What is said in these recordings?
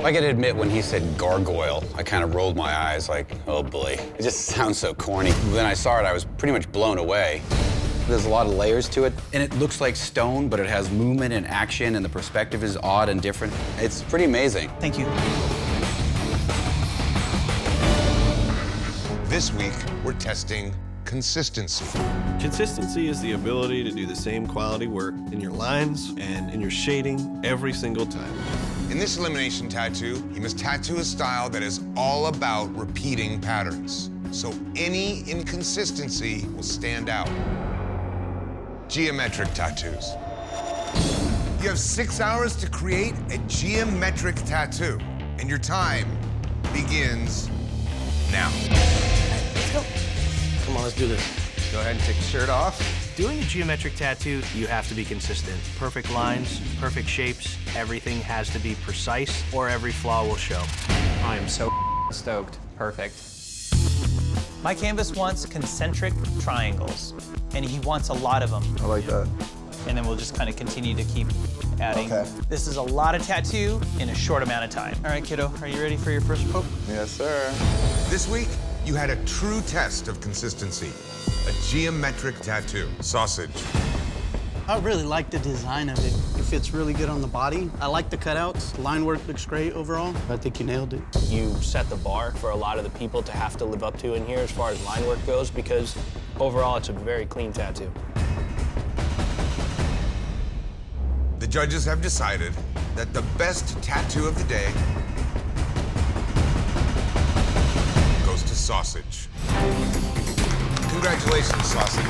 I gotta admit, when he said gargoyle, I kind of rolled my eyes like, oh boy. It just sounds so corny. When I saw it, I was pretty much blown away. There's a lot of layers to it, and it looks like stone, but it has movement and action, and the perspective is odd and different. It's pretty amazing. Thank you. This week, we're testing consistency. Consistency is the ability to do the same quality work in your lines and in your shading every single time. In this elimination tattoo, you must tattoo a style that is all about repeating patterns, so any inconsistency will stand out. Geometric tattoos. You have 6 hours to create a geometric tattoo, and your time begins now. Let's go. Come on, let's do this. Go ahead and take the shirt off. Doing a geometric tattoo, you have to be consistent. Perfect lines, perfect shapes, everything has to be precise or every flaw will show. I am so stoked. Perfect. My canvas wants concentric triangles, and he wants a lot of them. I like that. And then we'll just kind of continue to keep adding. Okay. This is a lot of tattoo in a short amount of time. All right, kiddo, are you ready for your first poke? Yes, sir. This week, you had a true test of consistency. A geometric tattoo. Sausage. I really like the design of it. It fits really good on the body. I like the cutouts. Line work looks great overall. I think you nailed it. You set the bar for a lot of the people to have to live up to in here as far as line work goes, because overall it's a very clean tattoo. The judges have decided that the best tattoo of the day goes to Sausage. Congratulations, Sausage.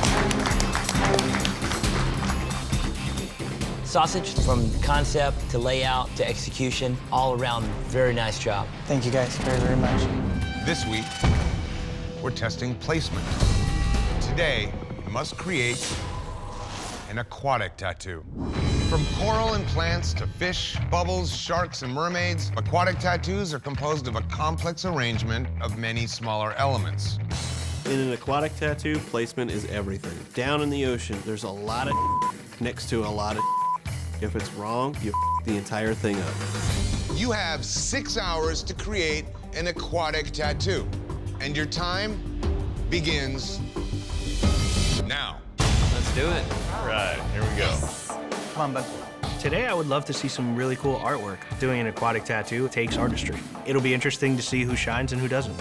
Sausage, from concept to layout to execution, all around, very nice job. Thank you guys very, very much. This week, we're testing placement. Today, you must create an aquatic tattoo. From coral and plants to fish, bubbles, sharks, and mermaids, aquatic tattoos are composed of a complex arrangement of many smaller elements. In an aquatic tattoo, placement is everything. Down in the ocean, there's a lot of next to a lot of. If it's wrong, you the entire thing up. You have 6 hours to create an aquatic tattoo, and your time begins now. Let's do it. Right, here we go. Come on, bud. Today, I would love to see some really cool artwork. Doing an aquatic tattoo takes artistry. It'll be interesting to see who shines and who doesn't.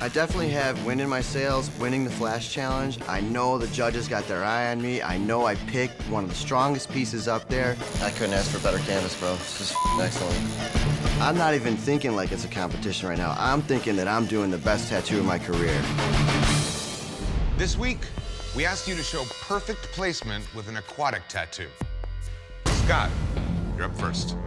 I definitely have wind in my sails, winning the Flash Challenge. I know the judges got their eye on me. I know I picked one of the strongest pieces up there. I couldn't ask for better canvas, bro. This is excellent. I'm not even thinking like it's a competition right now. I'm thinking that I'm doing the best tattoo of my career. This week, we asked you to show perfect placement with an aquatic tattoo. Scott, you're up first.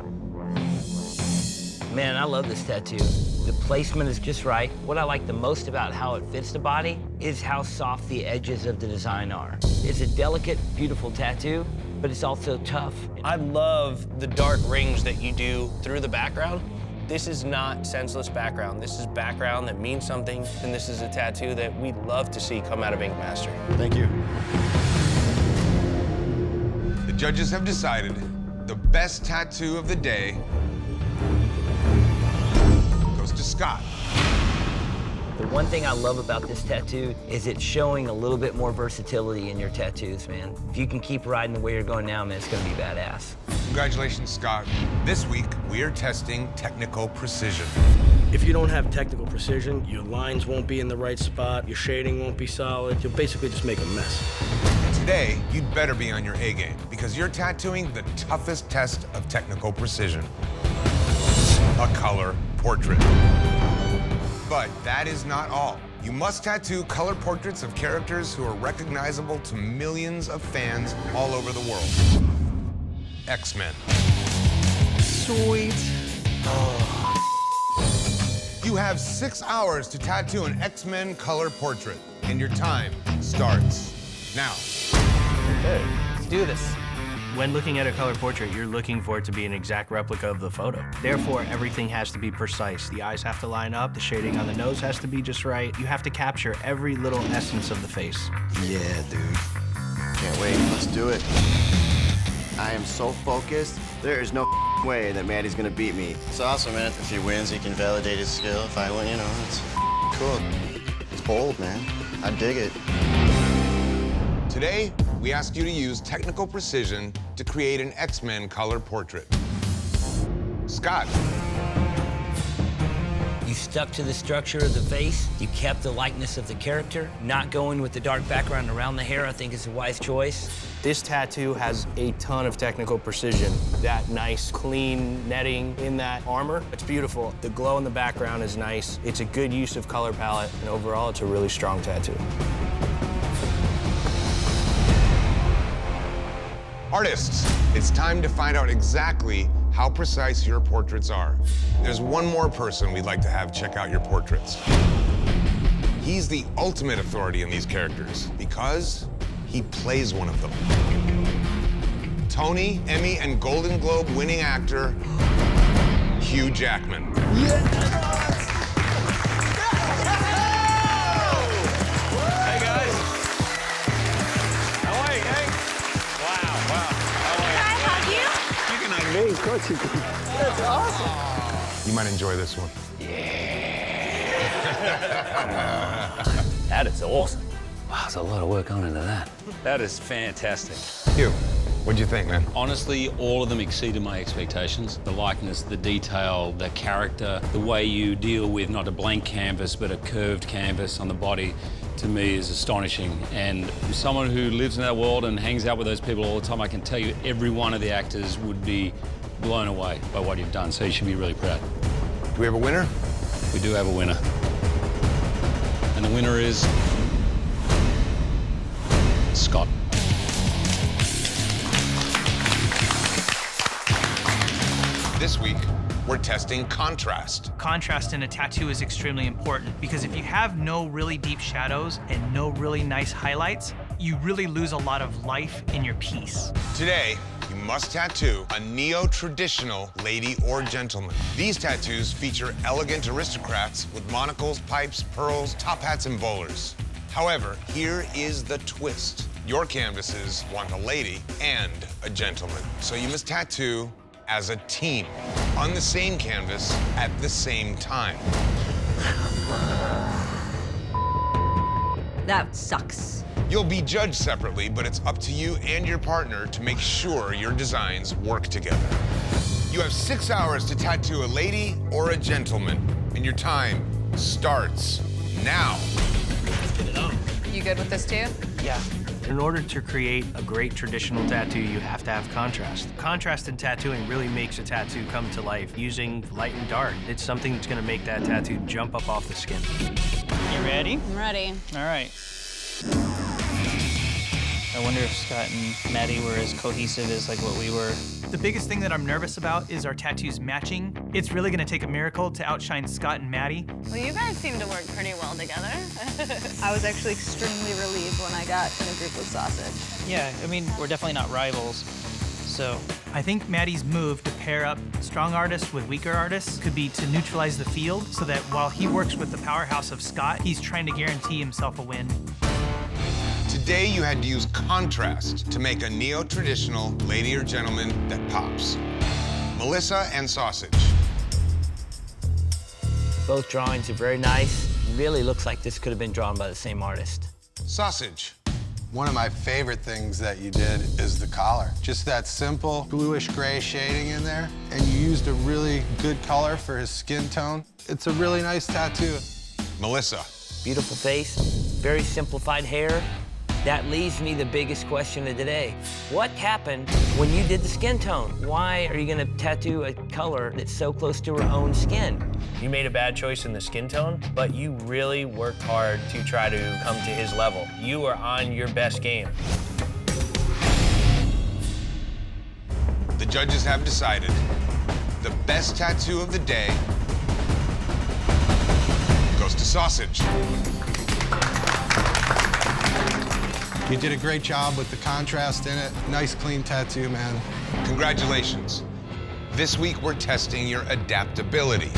Man, I love this tattoo. The placement is just right. What I like the most about how it fits the body is how soft the edges of the design are. It's a delicate, beautiful tattoo, but it's also tough. I love the dark rings that you do through the background. This is not senseless background. This is background that means something, and this is a tattoo that we'd love to see come out of Ink Master. Thank you. The judges have decided the best tattoo of the day goes to Scott. The one thing I love about this tattoo is it's showing a little bit more versatility in your tattoos, man. If you can keep riding the way you're going now, man, it's gonna be badass. Congratulations, Scott. This week, we are testing technical precision. If you don't have technical precision, your lines won't be in the right spot, your shading won't be solid, you'll basically just make a mess. Today, you'd better be on your A game because you're tattooing the toughest test of technical precision. A color portrait. But that is not all. You must tattoo color portraits of characters who are recognizable to millions of fans all over the world. X-Men. Sweet. You have 6 hours to tattoo an X-Men color portrait, and your time starts now. Okay, let's do this. When looking at a color portrait, you're looking for it to be an exact replica of the photo. Therefore, everything has to be precise. The eyes have to line up, the shading on the nose has to be just right. You have to capture every little essence of the face. Yeah, dude. Can't wait. Let's do it. I am so focused, there is no way that Maddie's gonna beat me. It's awesome, man. If he wins, he can validate his skill. If I win, you know, it's cool. It's bold, man. I dig it. Today, we ask you to use technical precision to create an X-Men color portrait. Scott. You stuck to the structure of the face. You kept the likeness of the character. Not going with the dark background around the hair, I think, is a wise choice. This tattoo has a ton of technical precision. That nice, clean netting in that armor, it's beautiful. The glow in the background is nice. It's a good use of color palette, and overall, it's a really strong tattoo. Artists, it's time to find out exactly how precise your portraits are. There's one more person we'd like to have check out your portraits. He's the ultimate authority in these characters because he plays one of them. Tony, Emmy, and Golden Globe winning actor, Hugh Jackman. Hey, guys. How are you, gang? Wow. That's awesome. You might enjoy this one. That is awesome. Wow, there's a lot of work gone into that. That is fantastic. Hugh, what'd you think, man? Honestly, all of them exceeded my expectations. The likeness, the detail, the character, the way you deal with not a blank canvas, but a curved canvas on the body, to me is astonishing. And as someone who lives in that world and hangs out with those people all the time, I can tell you every one of the actors would be blown away by what you've done, so you should be really proud. Do we have a winner? We do have a winner. And the winner is Scott. This week, we're testing contrast. Contrast in a tattoo is extremely important because if you have no really deep shadows and no really nice highlights, you really lose a lot of life in your piece. Today, you must tattoo a neo-traditional lady or gentleman. These tattoos feature elegant aristocrats with monocles, pipes, pearls, top hats, and bowlers. However, here is the twist. Your canvases want a lady and a gentleman, so you must tattoo as a team on the same canvas at the same time. That sucks. You'll be judged separately, but it's up to you and your partner to make sure your designs work together. You have 6 hours to tattoo a lady or a gentleman, and your time starts now. Let's get it on. You good with this too? Yeah. In order to create a great traditional tattoo, you have to have contrast. Contrast in tattooing really makes a tattoo come to life using light and dark. It's something that's gonna make that tattoo jump up off the skin. You ready? I'm ready. All right. I wonder if Scott and Maddie were as cohesive as like what we were. The biggest thing that I'm nervous about is our tattoos matching. It's really gonna take a miracle to outshine Scott and Maddie. Well, you guys seem to work pretty well together. I was actually extremely relieved when I got in a group with Sausage. Yeah, I mean, we're definitely not rivals. So I think Maddie's move to pair up strong artists with weaker artists could be to neutralize the field so that while he works with the powerhouse of Scott, he's trying to guarantee himself a win. Today, you had to use contrast to make a neo-traditional lady or gentleman that pops. Melissa and Sausage. Both drawings are very nice. Really looks like this could have been drawn by the same artist. Sausage. One of my favorite things that you did is the collar. Just that simple bluish gray shading in there, and you used a really good color for his skin tone. It's a really nice tattoo. Melissa. Beautiful face, very simplified hair. That leaves me the biggest question of the day. What happened when you did the skin tone? Why are you gonna tattoo a color that's so close to her own skin? You made a bad choice in the skin tone, but you really worked hard to try to come to his level. You are on your best game. The judges have decided the best tattoo of the day goes to Sausage. You did a great job with the contrast in it. Nice, clean tattoo, man. Congratulations. This week, we're testing your adaptability.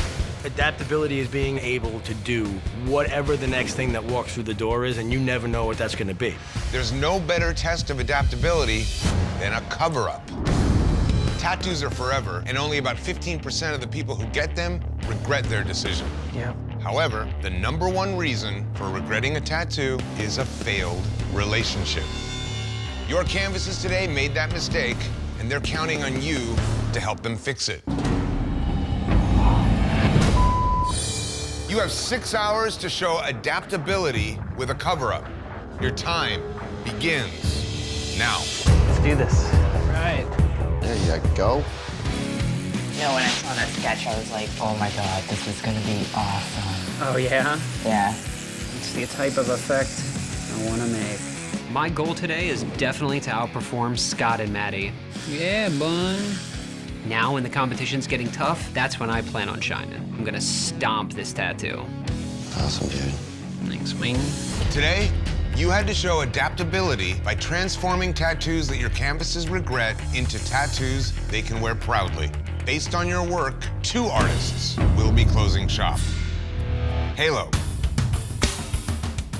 Adaptability is being able to do whatever the next thing that walks through the door is, and you never know what that's going to be. There's no better test of adaptability than a cover-up. Tattoos are forever, and only about 15% of the people who get them regret their decision. Yeah. However, the #1 reason for regretting a tattoo is a failed relationship. Your canvases today made that mistake, and they're counting on you to help them fix it. You have 6 hours to show adaptability with a cover-up. Your time begins now. Let's do this. Right. There you go. You know, when I saw that sketch, I was like, oh my God, this is gonna be awesome. Oh, yeah? Yeah. It's the type of effect I want to make. My goal today is definitely to outperform Scott and Maddie. Yeah, bun. Now when the competition's getting tough, that's when I plan on shining. I'm gonna stomp this tattoo. Awesome, dude. Thanks, Wing. Today, you had to show adaptability by transforming tattoos that your canvases regret into tattoos they can wear proudly. Based on your work, 2 artists will be closing shop. Halo.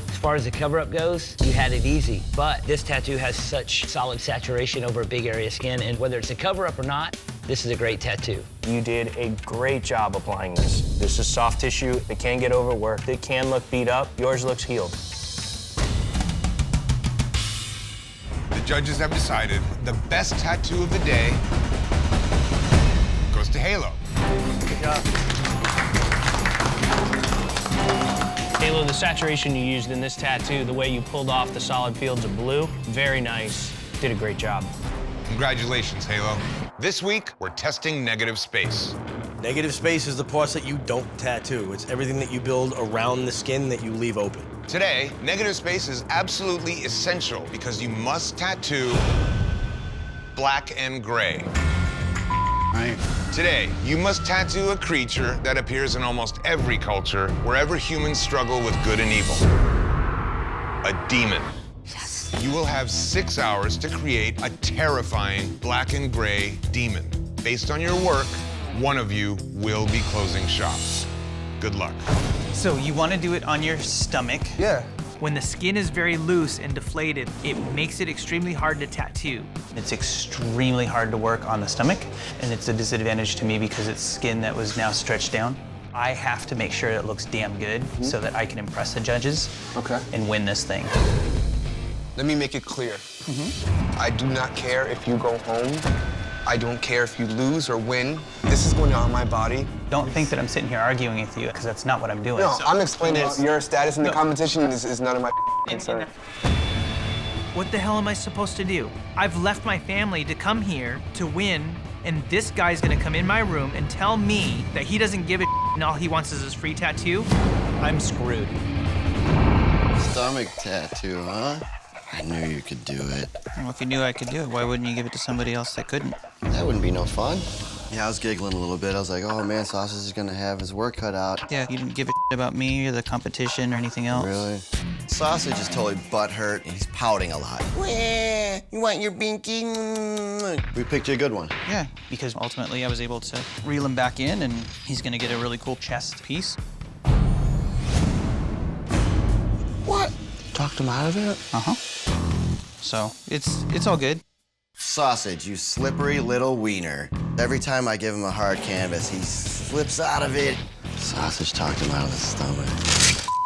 As far as the cover-up goes, you had it easy. But this tattoo has such solid saturation over a big area of skin, and whether it's a cover-up or not, this is a great tattoo. You did a great job applying this. This is soft tissue. It can get overworked. It can look beat up. Yours looks healed. The judges have decided the best tattoo of the day goes to Halo. Good job. Halo, the saturation you used in this tattoo, the way you pulled off the solid fields of blue, very nice. Did a great job. Congratulations, Halo. This week, we're testing negative space. Negative space is the parts that you don't tattoo. It's everything that you build around the skin that you leave open. Today, negative space is absolutely essential because you must tattoo black and gray. Right. Today, you must tattoo a creature that appears in almost every culture, wherever humans struggle with good and evil. A demon. Yes. You will have 6 hours to create a terrifying black and gray demon. Based on your work, one of you will be closing shop. Good luck. So you want to do it on your stomach. Yeah. When the skin is very loose and deflated, it makes it extremely hard to tattoo. It's extremely hard to work on the stomach, and it's a disadvantage to me because it's skin that was now stretched down. I have to make sure it looks damn good so that I can impress the judges and win this thing. Let me make it clear. I do not care if you go home. I don't care if you lose or win. This is going on my body. Don't think that I'm sitting here arguing with you, because that's not what I'm doing. No, I'm explaining your status in the competition is none of my concern. What the hell am I supposed to do? I've left my family to come here to win, and this guy's gonna come in my room and tell me that he doesn't give a and all he wants is his free tattoo? I'm screwed. Stomach tattoo, huh? I knew you could do it. Well, if you knew I could do it, why wouldn't you give it to somebody else that couldn't? That wouldn't be no fun. Yeah, I was giggling a little bit. I was like, oh man, Sausage is gonna have his work cut out. Yeah, you didn't give a about me or the competition or anything else. Really? Sausage is totally butthurt, and he's pouting a lot. Wah, you want your binky? We picked you a good one. Yeah, because ultimately I was able to reel him back in, and he's gonna get a really cool chest piece. What? Talked him out of it? So it's all good. Sausage, you slippery little wiener. Every time I give him a hard canvas, he slips out of it. Sausage talked him out of the stomach.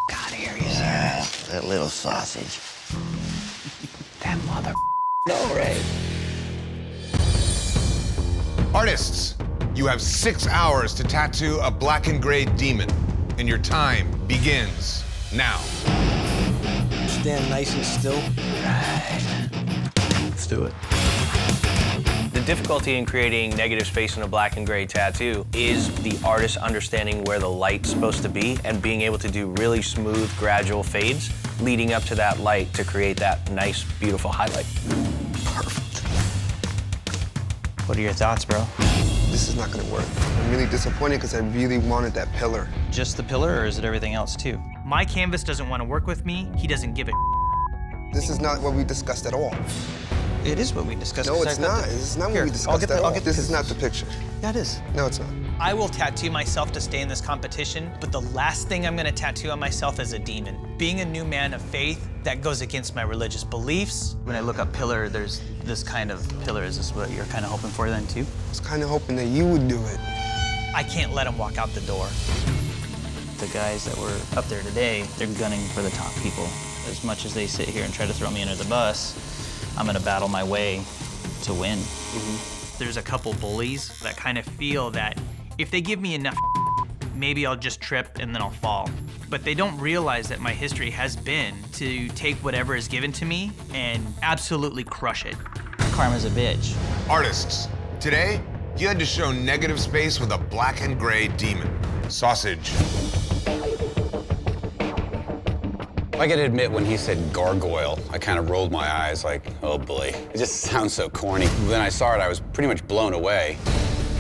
God, here he is. Yeah, that little sausage. That mother. No, right? Artists, you have 6 hours to tattoo a black and gray demon, and your time begins now. Stand nice and still. Let's do it. The difficulty in creating negative space in a black and gray tattoo is the artist understanding where the light's supposed to be and being able to do really smooth, gradual fades leading up to that light to create that nice, beautiful highlight. Perfect. What are your thoughts, bro? This is not gonna work. I'm really disappointed because I really wanted that pillar. Just the pillar, or is it everything else too? My canvas doesn't want to work with me. He doesn't give a. This is not what we discussed at all. It is what we discussed. No, it's not. This is not what we discussed at all. This is not the picture. Yeah, it is. No, it's not. I will tattoo myself to stay in this competition, but the last thing I'm gonna tattoo on myself is a demon. Being a new man of faith, that goes against my religious beliefs. When I look up pillar, there's this kind of pillar. Is this what you're kind of hoping for then too? I was kind of hoping that you would do it. I can't let him walk out the door. The guys that were up there today, they're gunning for the top people. As much as they sit here and try to throw me under the bus, I'm gonna battle my way to win. There's a couple bullies that kind of feel that if they give me enough, maybe I'll just trip and then I'll fall. But they don't realize that my history has been to take whatever is given to me and absolutely crush it. Karma's a bitch. Artists, today, you had to show negative space with a black and gray demon. Sausage. I gotta admit, when he said gargoyle, I kind of rolled my eyes like, oh boy. It just sounds so corny. When I saw it, I was pretty much blown away.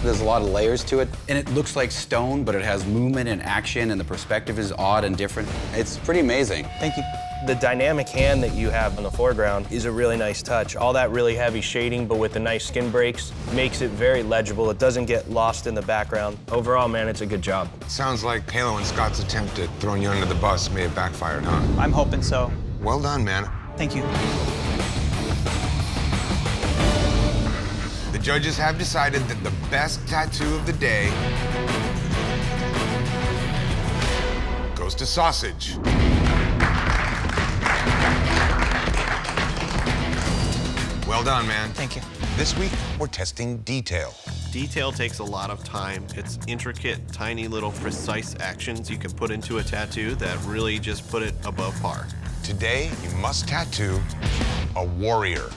There's a lot of layers to it, and it looks like stone, but it has movement and action, and the perspective is odd and different. It's pretty amazing. Thank you. The dynamic hand that you have in the foreground is a really nice touch. All that really heavy shading, but with the nice skin breaks, makes it very legible. It doesn't get lost in the background. Overall, man, it's a good job. Sounds like Halo and Scott's attempt at throwing you under the bus may have backfired, huh? I'm hoping so. Well done, man. Thank you. The judges have decided that the best tattoo of the day goes to Sausage. Well done, man. Thank you. This week, we're testing detail. Detail takes a lot of time. It's intricate, tiny little precise actions you can put into a tattoo that really just put it above par. Today, you must tattoo a warrior.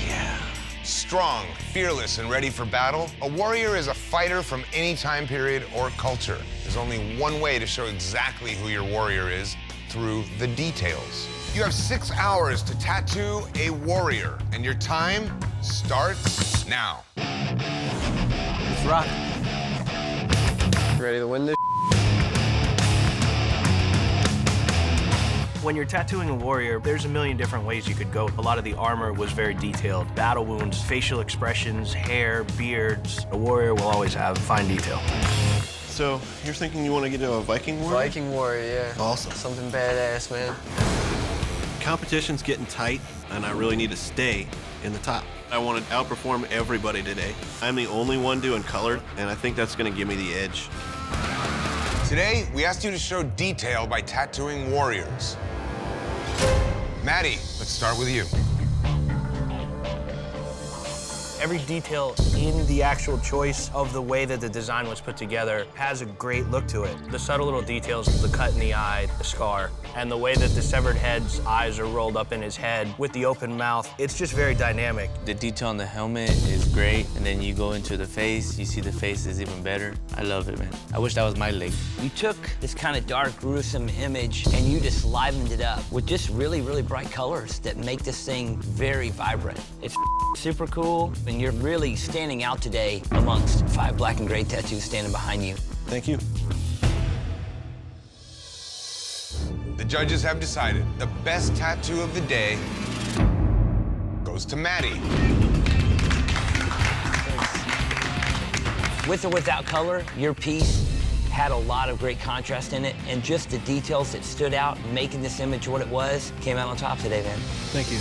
Yeah. Strong, fearless, and ready for battle, a warrior is a fighter from any time period or culture. There's only one way to show exactly who your warrior is, through the details. You have 6 hours to tattoo a warrior, and your time starts now. Let's rock. Ready to win this? When you're tattooing a warrior, there's a million different ways you could go. A lot of the armor was very detailed. Battle wounds, facial expressions, hair, beards. A warrior will always have fine detail. So, you're thinking you want to get into a Viking warrior? Viking warrior, yeah. Awesome. Something badass, man. Competition's getting tight, and I really need to stay in the top. I want to outperform everybody today. I'm the only one doing color, and I think that's going to give me the edge. Today, we asked you to show detail by tattooing warriors. Maddie, let's start with you. Every detail in the actual choice of the way that the design was put together has a great look to it. The subtle little details, the cut in the eye, the scar, and the way that the severed head's eyes are rolled up in his head with the open mouth, it's just very dynamic. The detail on the helmet is great, and then you go into the face, you see the face is even better. I love it, man. I wish that was my leg. You took this kind of dark, gruesome image and you just livened it up with just really, really bright colors that make this thing very vibrant. It's super cool, and you're really standing out today amongst 5 black and gray tattoos standing behind you. Thank you. The judges have decided the best tattoo of the day goes to Maddie. With or without color, your piece had a lot of great contrast in it, and just the details that stood out, making this image what it was, came out on top today, man. Thank you.